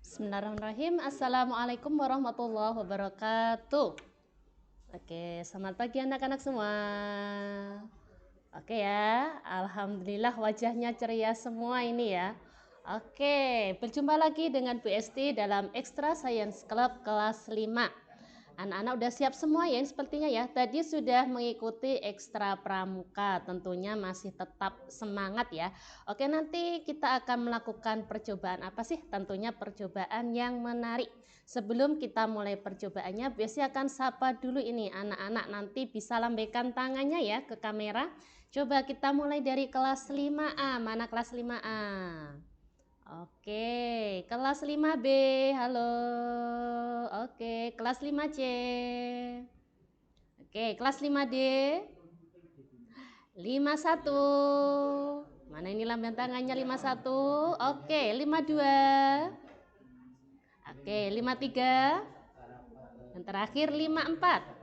Bismillahirrahmanirrahim. Assalamualaikum warahmatullahi wabarakatuh. Oke, selamat pagi anak-anak semua. Oke ya, alhamdulillah wajahnya ceria semua ini ya. Oke, berjumpa lagi dengan Bu Esti dalam Extra Science Club kelas 5. Anak-anak udah siap semua ya sepertinya ya. Tadi sudah mengikuti ekstra pramuka, tentunya masih tetap semangat ya. Oke, nanti kita akan melakukan percobaan apa sih? Tentunya percobaan yang menarik. Sebelum kita mulai percobaannya, biasanya akan sapa dulu ini anak-anak, nanti bisa lambaikan tangannya ya ke kamera. Coba kita mulai dari kelas 5A. Mana kelas 5A? Oke, kelas 5B, halo. Oke, kelas 5C. Oke, kelas 5D. 51. Mana ini lambang tangannya 51? Oke, 52. Oke, 53. Yang terakhir 54.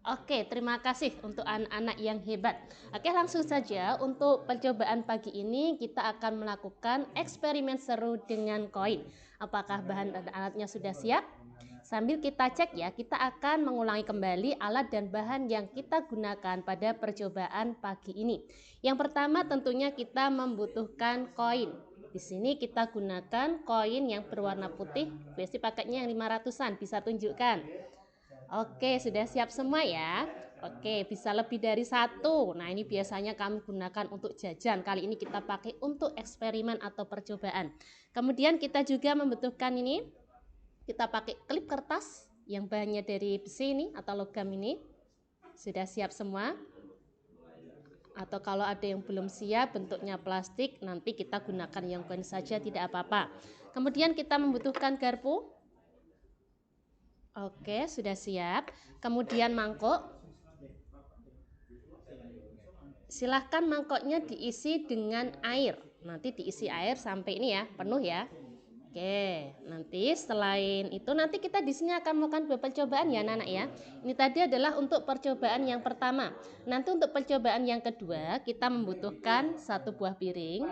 Oke, terima kasih untuk anak-anak yang hebat. Oke, langsung saja untuk percobaan pagi ini kita akan melakukan eksperimen seru dengan koin. Apakah bahan dan alatnya sudah siap? Sambil kita cek ya, kita akan mengulangi kembali alat dan bahan yang kita gunakan pada percobaan pagi ini. Yang pertama tentunya kita membutuhkan koin. Di sini kita gunakan koin yang berwarna putih. Biasanya pakainya yang 500-an, bisa tunjukkan. Oke, sudah siap semua ya? Oke, bisa lebih dari satu. Nah, ini biasanya kami gunakan untuk jajan. Kali ini kita pakai untuk eksperimen atau percobaan. Kemudian kita juga membutuhkan ini. Kita pakai klip kertas yang bahannya dari besi ini atau logam ini. Sudah siap semua? Atau kalau ada yang belum siap bentuknya plastik, nanti kita gunakan yang koin saja, tidak apa-apa. Kemudian kita membutuhkan garpu. Oke, sudah siap. Kemudian mangkok. Silahkan mangkoknya diisi dengan air. Nanti diisi air sampai ini ya, penuh ya. Oke, nanti selain itu nanti kita di sini akan melakukan beberapa percobaan ya anak-anak ya. Ini tadi adalah untuk percobaan yang pertama. Nanti untuk percobaan yang kedua kita membutuhkan satu buah piring.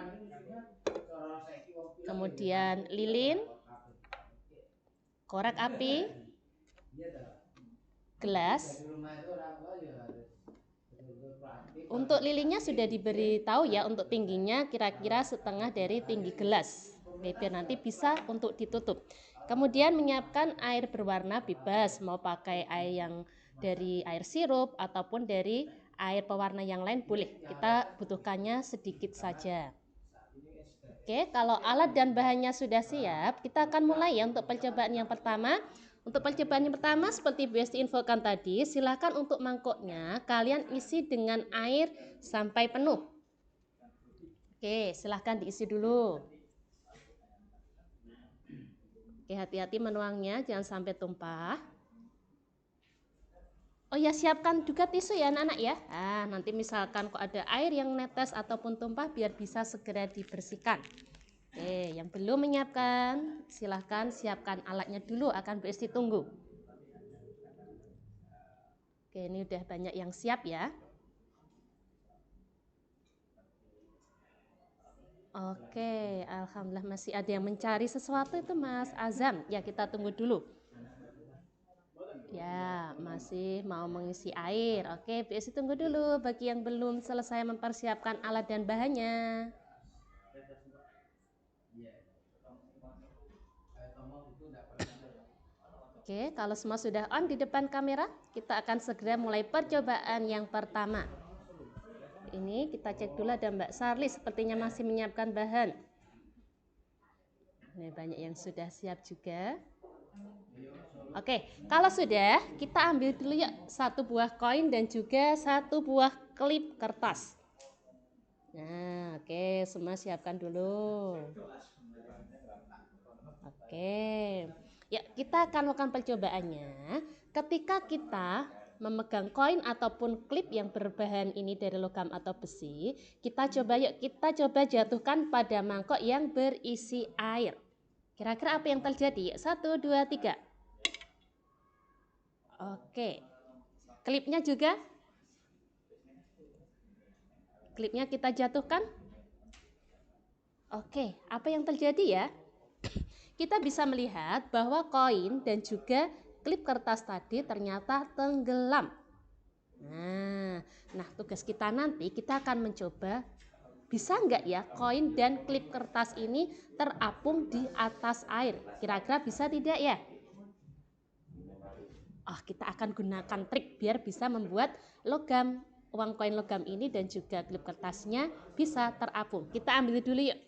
Kemudian lilin, korek api, gelas. Untuk lilinnya sudah diberitahu ya, untuk tingginya kira-kira setengah dari tinggi gelas. Biar nanti bisa untuk ditutup. Kemudian menyiapkan air berwarna bebas, mau pakai air yang dari air sirup ataupun dari air pewarna yang lain boleh. Kita butuhkannya sedikit saja. Oke, kalau alat dan bahannya sudah siap, kita akan mulai ya untuk percobaan yang pertama. Untuk percobaan yang pertama seperti biasa diinfokan tadi, silakan untuk mangkoknya kalian isi dengan air sampai penuh. Oke, silahkan diisi dulu. Oke, hati-hati menuangnya, jangan sampai tumpah. Oh ya, siapkan juga tisu ya anak-anak ya. Nah, nanti misalkan kok ada air yang netes ataupun tumpah biar bisa segera dibersihkan. Oke, yang belum menyiapkan, silahkan siapkan alatnya dulu, akan Bu Esti tunggu. Oke, ini udah banyak yang siap ya. Oke, alhamdulillah masih ada yang mencari sesuatu itu Mas Azam. Ya, kita tunggu dulu. Ya, masih mau mengisi air. Oke, Bu Esti tunggu dulu bagi yang belum selesai mempersiapkan alat dan bahannya. Oke, kalau semua sudah on di depan kamera, kita akan segera mulai percobaan yang pertama. Ini kita cek dulu, ada Mbak Sarli sepertinya masih menyiapkan bahan. Ini banyak yang sudah siap juga. Oke, kalau sudah, kita ambil dulu ya satu buah koin dan juga satu buah klip kertas. Nah, oke, semua siapkan dulu. Oke, ya kita akan melakukan percobaannya. Ketika kita memegang koin ataupun klip yang berbahan ini dari logam atau besi, kita coba jatuhkan pada mangkok yang berisi air. Kira-kira apa yang terjadi? 1, 2, 3. Oke, klipnya juga klipnya kita jatuhkan. Oke, apa yang terjadi ya? Kita bisa melihat bahwa koin dan juga klip kertas tadi ternyata tenggelam. Nah, tugas kita nanti kita akan mencoba bisa nggak ya koin dan klip kertas ini terapung di atas air. Kira-kira bisa tidak ya? Kita akan gunakan trik biar bisa membuat uang koin logam ini dan juga klip kertasnya bisa terapung. Kita ambil dulu yuk.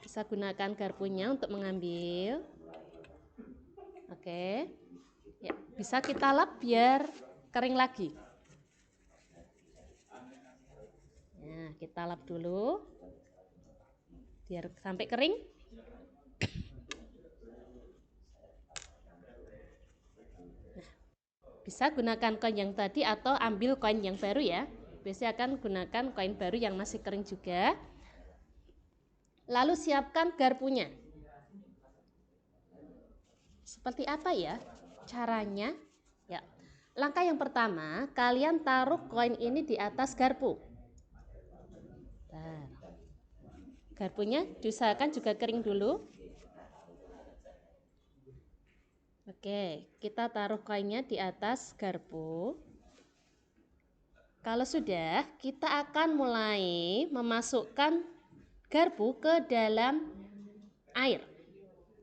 Bisa gunakan garpunya untuk mengambil. Oke. Ya, bisa kita lap biar kering lagi. Nah, kita lap dulu biar sampai kering. Bisa gunakan koin yang tadi atau ambil koin yang baru ya. Biasanya akan gunakan koin baru yang masih kering juga. Lalu siapkan garpunya. Seperti apa ya caranya? Ya, langkah yang pertama, kalian taruh koin ini di atas garpu. Nah, garpunya diusahakan juga kering dulu. Oke, kita taruh koinnya di atas garpu. Kalau sudah, kita akan mulai memasukkan garpu ke dalam air.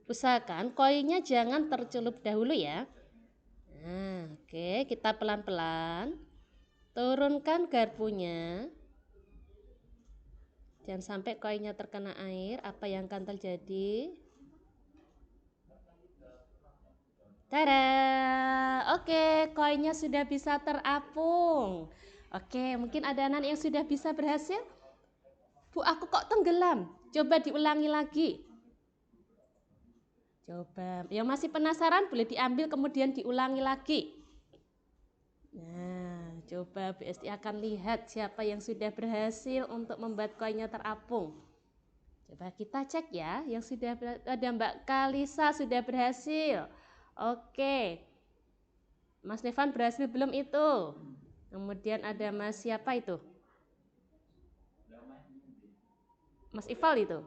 Usahakan koinnya jangan tercelup dahulu ya. Nah, oke, kita pelan-pelan turunkan garpunya. Jangan sampai koinnya terkena air. Apa yang akan terjadi? Tada! Oke, koinnya sudah bisa terapung. Oke, mungkin ada anak yang sudah bisa berhasil. Bu, aku kok tenggelam. Coba diulangi lagi. Coba, yang masih penasaran boleh diambil kemudian diulangi lagi. Nah, coba BSD akan lihat siapa yang sudah berhasil untuk membuat koinnya terapung. Coba kita cek ya, yang sudah ada Mbak Kalisa sudah berhasil. Oke. Mas Devan berhasil belum itu? Kemudian ada Mas siapa itu? Mas Ival itu?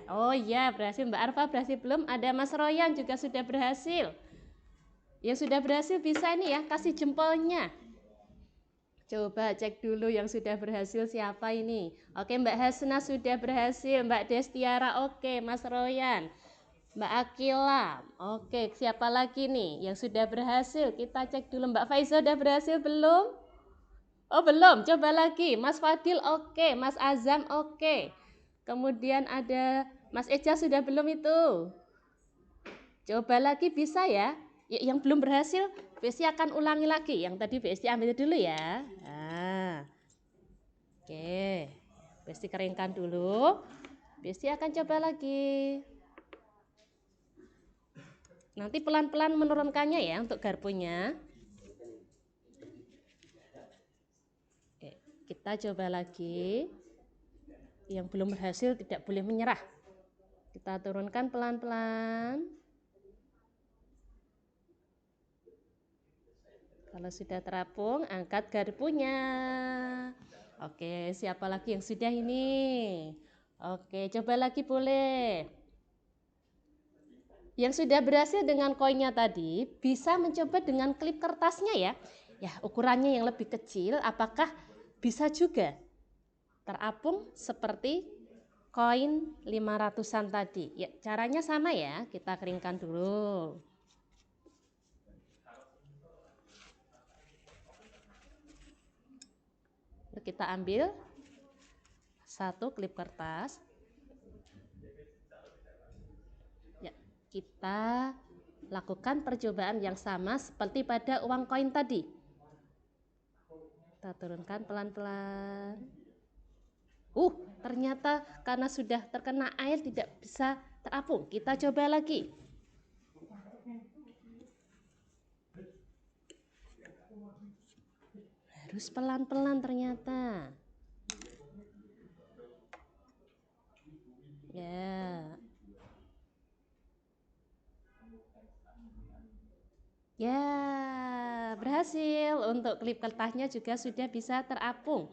Oh iya berhasil. Mbak Arfa berhasil belum? Ada Mas Royan juga sudah berhasil. Yang sudah berhasil bisa ini ya, kasih jempolnya. Coba cek dulu yang sudah berhasil siapa ini. Oke, Mbak Hasna sudah berhasil, Mbak Destiara oke, Mas Royan, Mbak Akila. Oke, siapa lagi nih yang sudah berhasil? Kita cek dulu. Mbak Faiza sudah berhasil belum? Oh, belum. Coba lagi. Mas Fadil oke, Mas Azam oke. Kemudian ada Mas Eja sudah belum itu? Coba lagi bisa ya. Yang belum berhasil, BSD akan ulangi lagi. Yang tadi BSD ambil dulu ya. Oke, BSD keringkan dulu. BSD akan coba lagi. Nanti pelan-pelan menurunkannya ya untuk garpunya. Oke, kita coba lagi. Yang belum berhasil tidak boleh menyerah. Kita turunkan pelan-pelan. Kalau sudah terapung, angkat garpunya. Oke, siapa lagi yang sudah ini? Oke, coba lagi boleh. Yang sudah berhasil dengan koinnya tadi, bisa mencoba dengan klip kertasnya ya. Ya, ukurannya yang lebih kecil, apakah bisa juga terapung seperti koin 500-an tadi? Ya, caranya sama ya, kita keringkan dulu. Kita ambil satu klip kertas. Ya, kita lakukan percobaan yang sama seperti pada uang koin tadi. Kita turunkan pelan-pelan. Ternyata karena sudah terkena air tidak bisa terapung. Kita coba lagi. Harus pelan-pelan ternyata. Ya, berhasil. Untuk klip kertasnya juga sudah bisa terapung.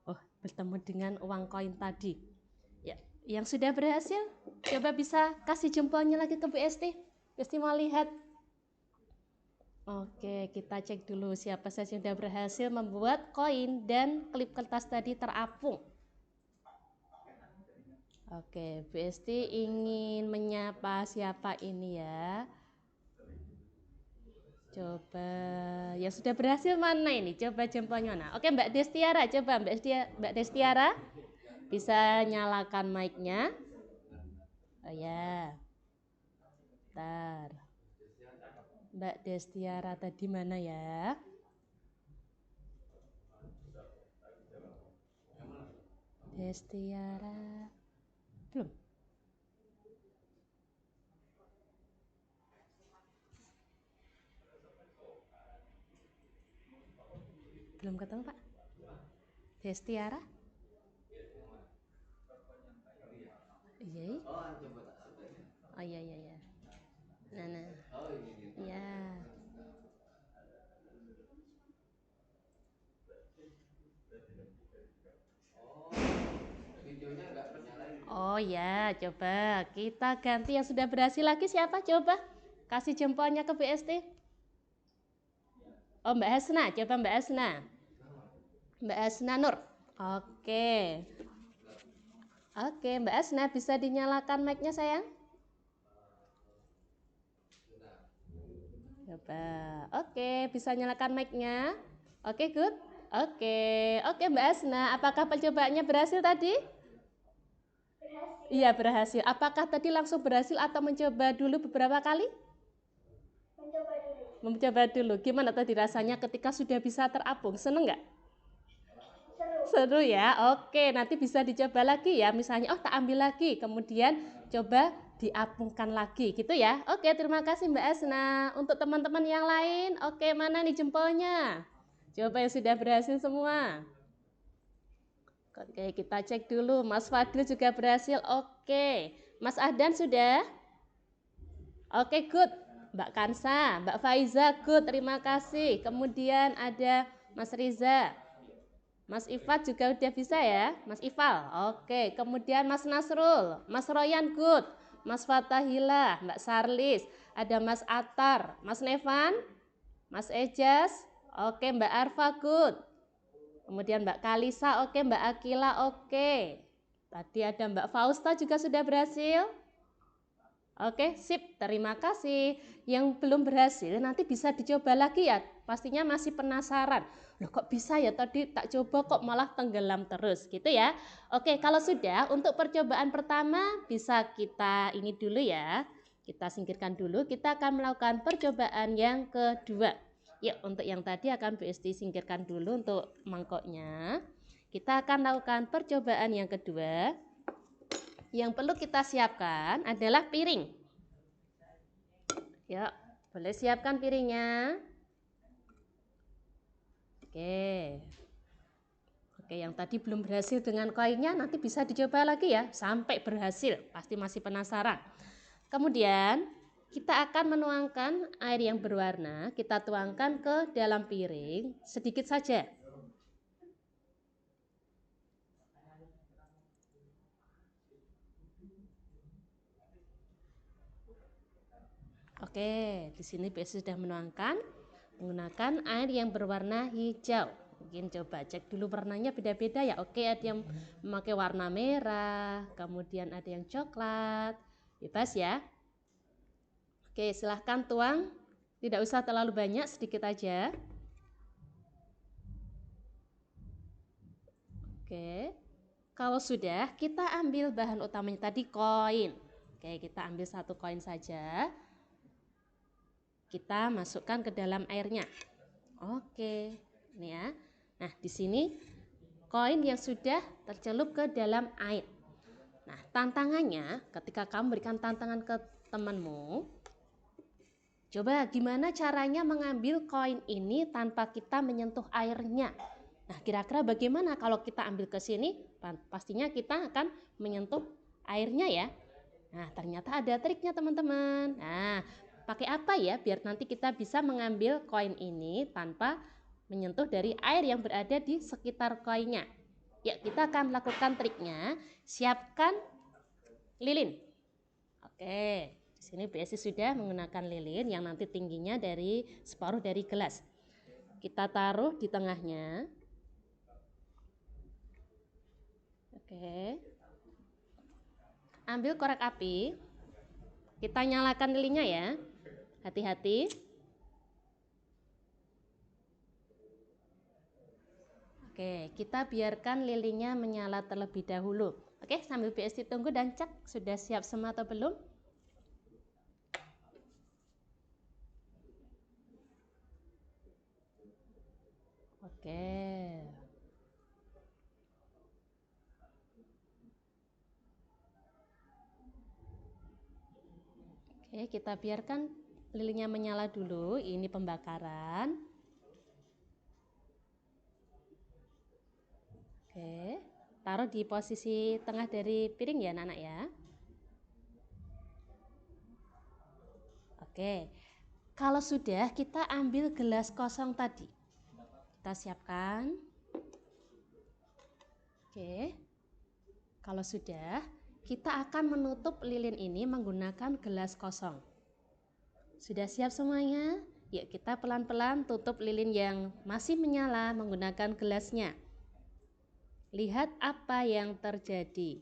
Oh, bertemu dengan uang koin tadi. Ya, yang sudah berhasil, coba bisa kasih jempolnya lagi ke BST. BST mau lihat. Oke, kita cek dulu siapa saja yang sudah berhasil membuat koin dan klip kertas tadi terapung. Oke, BST ingin menyapa siapa ini ya? Coba, yang sudah berhasil mana ini? Coba jempolnya mana? Oke, Mbak Destiara, coba Mbak Destiara bisa nyalakan mic-nya. Oh ya, bentar. Mbak Destiara tadi mana ya? Destiara, belum. Belum ketemu Pak. Destiara? Iya. Oh iya iya iya. Nah. Iya. Oh ya, coba kita ganti yang sudah berhasil lagi siapa? Coba kasih jempolnya ke BST. Oh Mbak Hasna, coba Mbak Hasna. Mbak Hasna Nur. Oke. Oke, Mbak Hasna bisa dinyalakan mic-nya sayang? Coba. Oke, bisa nyalakan mic-nya? Oke, good. Oke Mbak Hasna, apakah percobaannya berhasil tadi? Iya berhasil. Apakah tadi langsung berhasil atau mencoba dulu beberapa kali? Mencoba dulu. Gimana tadi rasanya ketika sudah bisa terapung? Seneng nggak? Seru ya. Oke, nanti bisa dicoba lagi ya. Misalnya, oh tak ambil lagi, kemudian coba diapungkan lagi, gitu ya. Oke, terima kasih Mbak Asna. Untuk teman-teman yang lain, oke mana nih jempolnya? Coba yang sudah berhasil semua. Oke, kita cek dulu. Mas Fadil juga berhasil. Oke, Mas Ahdan sudah? Oke, good. Mbak Kansa, Mbak Faiza, good. Terima kasih. Kemudian ada Mas Riza. Mas Ifat juga udah bisa ya, Mas Ifal. Oke, kemudian Mas Nasrul, Mas Royan good, Mas Fatahila, Mbak Sarlis, ada Mas Atar, Mas Nevan, Mas Ejas, oke Mbak Arfa good. Kemudian Mbak Kalisa, oke Mbak Akila, oke. Tadi ada Mbak Fausta juga sudah berhasil. Oke, sip. Terima kasih. Yang belum berhasil nanti bisa dicoba lagi ya. Pastinya masih penasaran. Loh kok bisa ya tadi tak coba kok malah tenggelam terus gitu ya. Oke, kalau sudah untuk percobaan pertama bisa kita ini dulu ya. Kita singkirkan dulu. Kita akan melakukan percobaan yang kedua. Yuk, untuk yang tadi akan BSD singkirkan dulu untuk mangkoknya. Kita akan lakukan percobaan yang kedua. Yang perlu kita siapkan adalah piring. Ya, boleh siapkan piringnya. Oke, yang tadi belum berhasil dengan koinnya nanti bisa dicoba lagi ya sampai berhasil. Pasti masih penasaran. Kemudian kita akan menuangkan air yang berwarna. Kita tuangkan ke dalam piring sedikit saja. Oke, di sini BS sudah menuangkan menggunakan air yang berwarna hijau. Mungkin coba cek dulu warnanya beda-beda ya. Oke, ada yang memakai warna merah, kemudian ada yang coklat. Bebas ya. Oke, silahkan tuang. Tidak usah terlalu banyak, sedikit aja. Oke. Kalau sudah, kita ambil bahan utamanya tadi koin. Oke, kita ambil satu koin saja. Kita masukkan ke dalam airnya. Oke, ini ya. Nah, di sini koin yang sudah tercelup ke dalam air. Nah, tantangannya ketika kamu berikan tantangan ke temanmu, coba gimana caranya mengambil koin ini tanpa kita menyentuh airnya. Nah, kira-kira bagaimana kalau kita ambil ke sini? Pastinya kita akan menyentuh airnya ya. Nah, ternyata ada triknya teman-teman. Nah, pakai apa ya biar nanti kita bisa mengambil koin ini tanpa menyentuh dari air yang berada di sekitar koinnya. Ya, kita akan lakukan triknya. Siapkan lilin. Oke, di sini BSI sudah menggunakan lilin yang nanti tingginya dari separuh dari gelas. Kita taruh di tengahnya. Oke. Ambil korek api. Kita nyalakan lilinnya ya. Hati-hati. Oke, kita biarkan lilinnya menyala terlebih dahulu. Oke, sambil BSI tunggu dan cek sudah siap semua atau belum. Oke. Oke, kita biarkan lilinnya menyala dulu. Ini pembakaran. Oke, taruh di posisi tengah dari piring ya anak-anak ya. Oke, kalau sudah kita ambil gelas kosong tadi. Kita siapkan. Oke, kalau sudah, kita akan menutup lilin ini menggunakan gelas kosong. Sudah siap semuanya? Yuk kita pelan-pelan tutup lilin yang masih menyala menggunakan gelasnya. Lihat apa yang terjadi.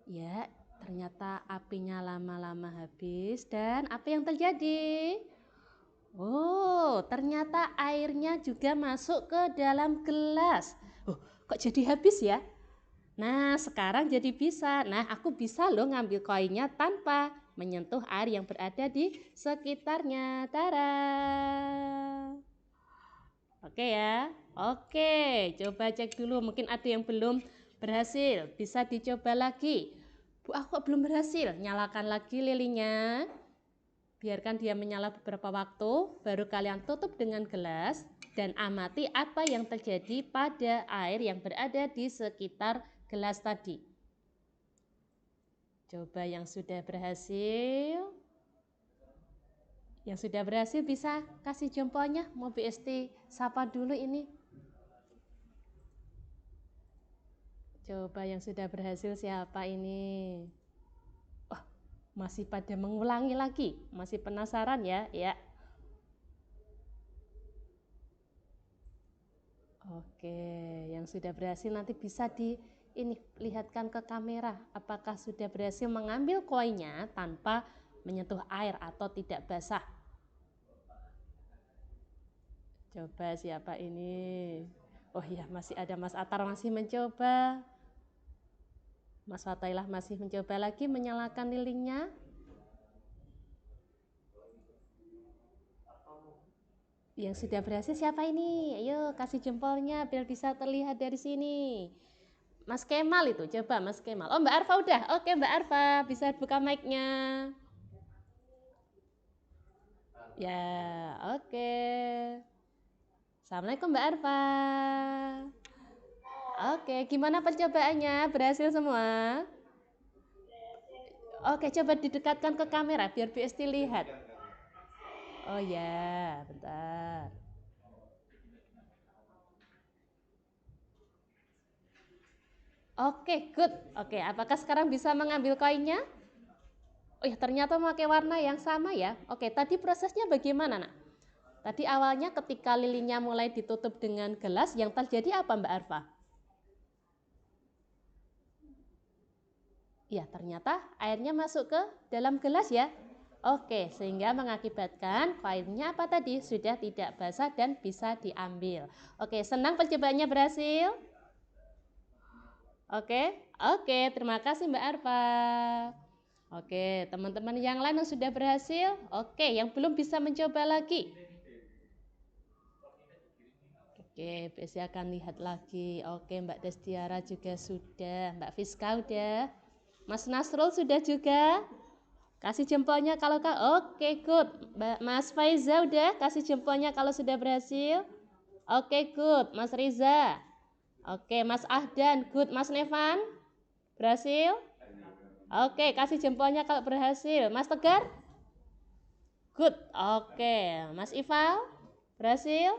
Ya, ternyata apinya lama-lama habis dan apa yang terjadi? Oh, ternyata airnya juga masuk ke dalam gelas. Oh, kok jadi habis ya? Nah, sekarang jadi bisa. Nah, aku bisa loh ngambil koinnya tanpa menyentuh air yang berada di sekitarnya. Tara. Oke ya. Oke, coba cek dulu. Mungkin ada yang belum berhasil. Bisa dicoba lagi. Bu, aku kok belum berhasil. Nyalakan lagi lilinnya. Biarkan dia menyala beberapa waktu. Baru kalian tutup dengan gelas. Dan amati apa yang terjadi pada air yang berada di sekitar gelas tadi. Coba yang sudah berhasil. Yang sudah berhasil bisa kasih jempolnya. Mau BST sapa dulu ini. Coba yang sudah berhasil siapa ini? Oh, masih pada mengulangi lagi. Masih penasaran ya? Ya. Oke, yang sudah berhasil nanti bisa lihatkan ke kamera apakah sudah berhasil mengambil koinnya tanpa menyentuh air atau tidak basah. Coba siapa ini? Oh iya, masih ada Mas Atar masih mencoba. Mas Fatailah masih mencoba lagi menyalakan lilinnya. Yang sudah berhasil siapa ini? Ayo kasih jempolnya biar bisa terlihat dari sini. Mas Kemal itu, coba Mas Kemal. Oh, Mbak Arfa udah. Oke, Mbak Arfa bisa buka mic-nya. Ya, oke. Assalamualaikum Mbak Arfa. Oke, gimana percobaannya? Berhasil semua? Oke, coba didekatkan ke kamera biar BST lihat. Oh ya, bentar. Oke, good. Oke, apakah sekarang bisa mengambil koinnya? Oh ya, ternyata memakai warna yang sama ya. Oke, tadi prosesnya bagaimana, Nak? Tadi awalnya ketika lilinnya mulai ditutup dengan gelas, yang terjadi apa Mbak Arfa? Ya, ternyata airnya masuk ke dalam gelas ya. Oke, sehingga mengakibatkan koinnya apa tadi? Sudah tidak basah dan bisa diambil. Oke, senang percobaannya berhasil? Oke, terima kasih Mbak Arfa. Oke, teman-teman yang lain yang sudah berhasil? Oke, yang belum bisa mencoba lagi. Oke, BSI akan lihat lagi. Oke, Mbak Destiara juga sudah. Mbak Fiska udah. Mas Nasrul sudah juga. Kasih jempolnya kalau oke, good. Mas Faiza udah. Kasih jempolnya kalau sudah berhasil. Oke, good. Mas Riza. Oke, Mas Ahdan. Good. Mas Nevan. Berhasil? Oke, kasih jempolnya kalau berhasil. Mas Tegar? Good. Oke, Mas Ival berhasil.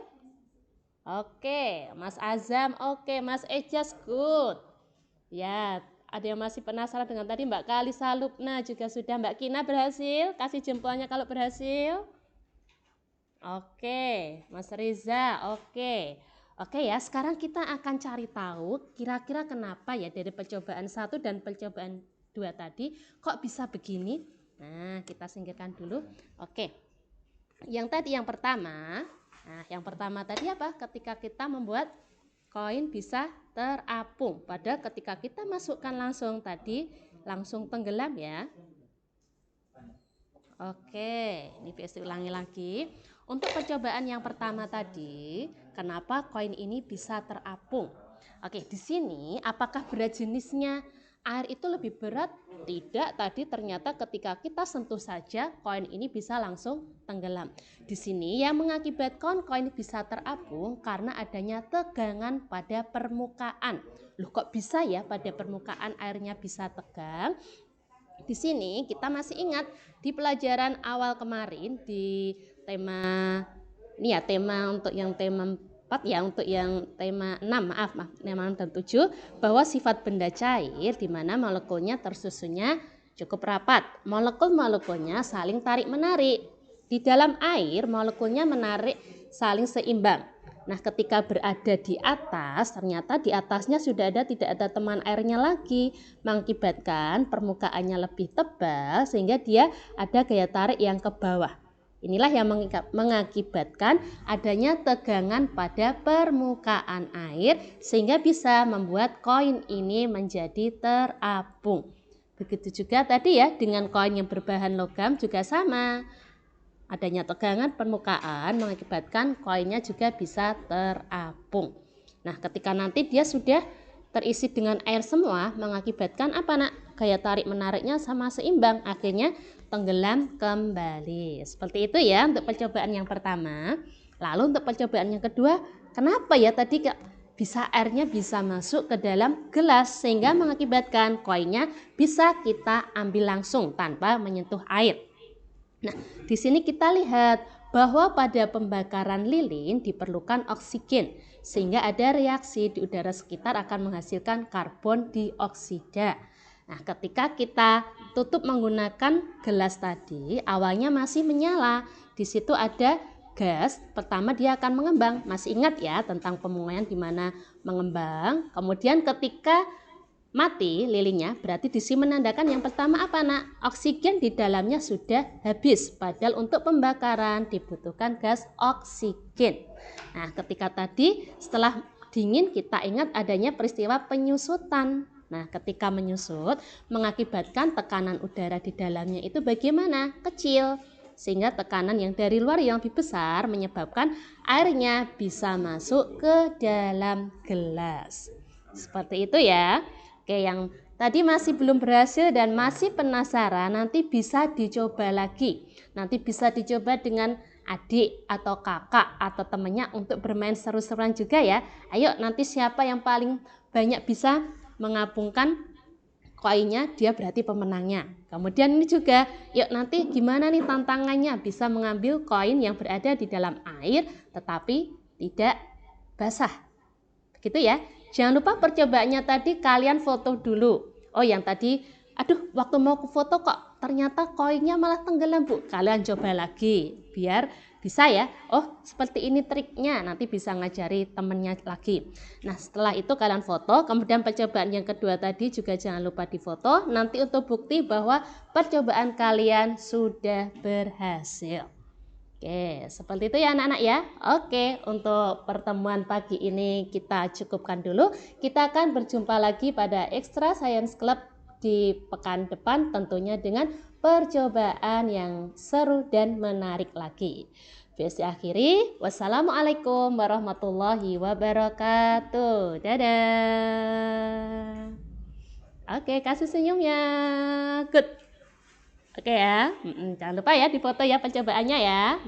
Oke, Mas Azam. Oke, Mas Ejas. Good. Ya, ada yang masih penasaran dengan tadi Mbak Kalisa Lubna juga sudah. Mbak Kina berhasil. Kasih jempolnya kalau berhasil. Oke, Mas Riza. Oke. Oke ya, sekarang kita akan cari tahu kira-kira kenapa ya dari percobaan 1 dan percobaan 2 tadi kok bisa begini. Nah, kita singkirkan dulu. Oke. Yang pertama tadi apa? Ketika kita membuat koin bisa terapung. Padahal ketika kita masukkan langsung tadi langsung tenggelam ya. Oke, ini bisa ulangi lagi. Untuk percobaan yang pertama tadi, kenapa koin ini bisa terapung? Oke, di sini apakah berat jenisnya air itu lebih berat? Tidak, tadi ternyata ketika kita sentuh saja koin ini bisa langsung tenggelam. Di sini yang mengakibatkan koin bisa terapung karena adanya tegangan pada permukaan. Loh, kok bisa ya pada permukaan airnya bisa tegang? Di sini kita masih ingat di pelajaran awal kemarin di tema ini ya, tema untuk yang tema 4 ya, untuk yang tema 6 maaf tema 6 dan 7 bahwa sifat benda cair di mana molekulnya tersusunnya cukup rapat. Molekul-molekulnya saling tarik menarik. Di dalam air molekulnya menarik saling seimbang. Nah, ketika berada di atas, ternyata di atasnya sudah tidak ada teman airnya lagi, mengakibatkan permukaannya lebih tebal sehingga dia ada gaya tarik yang ke bawah. Inilah yang mengakibatkan adanya tegangan pada permukaan air sehingga bisa membuat koin ini menjadi terapung. Begitu juga tadi ya dengan koin yang berbahan logam juga sama. Adanya tegangan permukaan mengakibatkan koinnya juga bisa terapung. Nah, ketika nanti dia sudah terisi dengan air semua, mengakibatkan apa nak? Gaya tarik menariknya sama seimbang, akhirnya tenggelam kembali. Seperti itu ya untuk percobaan yang pertama. Lalu untuk percobaan yang kedua, kenapa ya tadi bisa airnya bisa masuk ke dalam gelas sehingga mengakibatkan koinnya bisa kita ambil langsung tanpa menyentuh air. Nah, di sini kita lihat bahwa pada pembakaran lilin diperlukan oksigen sehingga ada reaksi di udara sekitar akan menghasilkan karbon dioksida. Nah, ketika kita tutup menggunakan gelas tadi, awalnya masih menyala. Di situ ada gas, pertama dia akan mengembang. Masih ingat ya tentang pemulaian di mana mengembang. Kemudian ketika mati lilinnya, berarti di sini menandakan yang pertama apa nak? Oksigen di dalamnya sudah habis, padahal untuk pembakaran dibutuhkan gas oksigen. Nah, ketika tadi setelah dingin kita ingat adanya peristiwa penyusutan. Nah, ketika menyusut mengakibatkan tekanan udara di dalamnya itu bagaimana? Kecil. Sehingga tekanan yang dari luar yang lebih besar menyebabkan airnya bisa masuk ke dalam gelas. Seperti itu ya. Oke, yang tadi masih belum berhasil dan masih penasaran, nanti bisa dicoba lagi. Nanti bisa dicoba dengan adik atau kakak atau temannya untuk bermain seru-seruan juga ya. Ayo nanti siapa yang paling banyak bisa mengapungkan koinnya, dia berarti pemenangnya. Kemudian ini juga, yuk nanti gimana nih tantangannya bisa mengambil koin yang berada di dalam air tetapi tidak basah. Begitu ya. Jangan lupa percobaannya tadi kalian foto dulu. Oh, yang tadi, aduh waktu mau ke foto kok ternyata koinnya malah tenggelam Bu. Kalian coba lagi biar bisa ya. Oh, seperti ini triknya. Nanti bisa ngajari temennya lagi. Nah, setelah itu kalian foto. Kemudian percobaan yang kedua tadi juga jangan lupa difoto. Nanti untuk bukti bahwa percobaan kalian sudah berhasil. Oke, seperti itu ya anak-anak ya. Oke, untuk pertemuan pagi ini kita cukupkan dulu. Kita akan berjumpa lagi pada Extra Science Club di pekan depan tentunya dengan percobaan yang seru dan menarik lagi. Saya akhiri. Wassalamualaikum warahmatullahi wabarakatuh. Dadah. Oke, kasih senyumnya. Good. Oke ya. Jangan lupa ya difoto ya percobaannya ya.